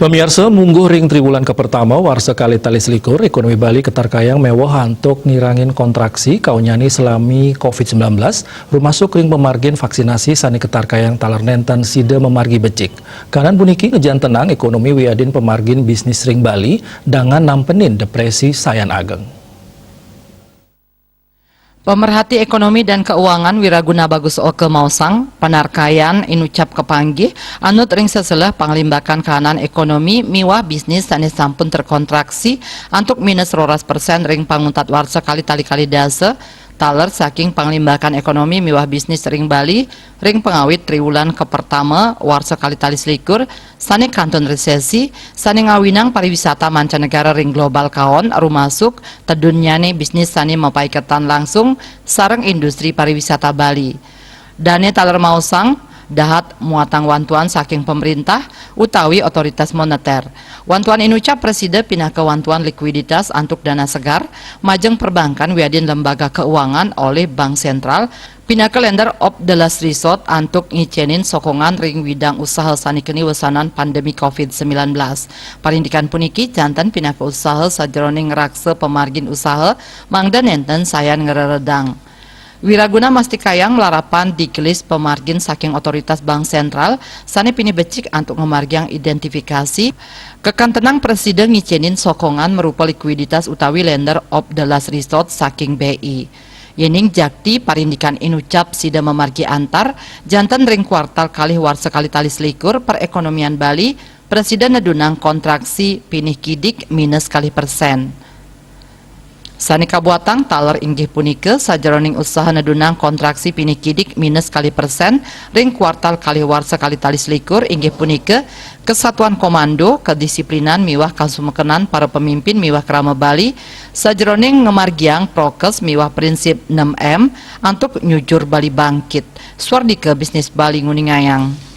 Pemirsa, mungguh ring triwulan ke pertama warsa kali tali selikur, ekonomi Bali ketarkayang mewah untuk ngirangin kontraksi kaunyani selami COVID-19, rumasuk ring pemargin vaksinasi sani ketarkayang talar nenten sida memargi becik. Kanan puniki ngejan tenang ekonomi wiadin pemargin bisnis ring Bali dengan nampenin depresi sayan ageng. Pemerhati Ekonomi dan Keuangan Wiraguna Bagus Oke Mausang, panarkayan inucap kepanggih, anut ring seselah panglimbakan kahanan ekonomi miwah bisnis sanes sampun terkontraksi antuk minus 12% ring panguntat warsa kali dase, taler saking panglimbakan ekonomi miwah bisnis ring Bali, ring pengawit triwulan ke pertama warsa kali selikur, sani kantun resesi, sani ngawinang pariwisata mancanegara ring global kaon rumasuk tedunyane bisnis sani mapaiketan langsung sareng industri pariwisata Bali. Dane taler mausang dahat muatang wantuan saking pemerintah utawi otoritas moneter. Wantuan inucap presiden pindah ke wantuan likuiditas antuk dana segar, majeng perbankan wiadin lembaga keuangan oleh Bank Sentral, pindah ke lender of the last resort antuk ngicenin sokongan ring widang usaha sanikeni wesanan pandemi COVID-19. Parindikan puniki jantan pindah ke usaha sajroning rakse pemargin usaha, mangda nenten sayan ngereredang. Wiraguna mastikayang melarapan dikelis pemargin saking otoritas Bank Sentral sani pini becik antuk ngemargiang identifikasi kekantenang presiden ngicenin sokongan merupa likuiditas utawi lender of the last resort saking BI. Yening jakti parindikan inucap sida memargi antar jantan ring kuartal kalih warsa kali tali selikur perekonomian Bali presiden nedunang kontraksi pinih kidik minus kali %. Sani kabuatang taler inggih punike sajroning usaha nedunang kontraksi pinih kidik minus kali %, ring kuartal kali warsa kali tali selikur inggih punike kesatuan komando kedisiplinan miwah kasumekenan para pemimpin miwah kerama Bali sajroning ngemargiang prokes miwah prinsip 6M antuk nyujur Bali bangkit. Suardike bisnis Bali nguningayang.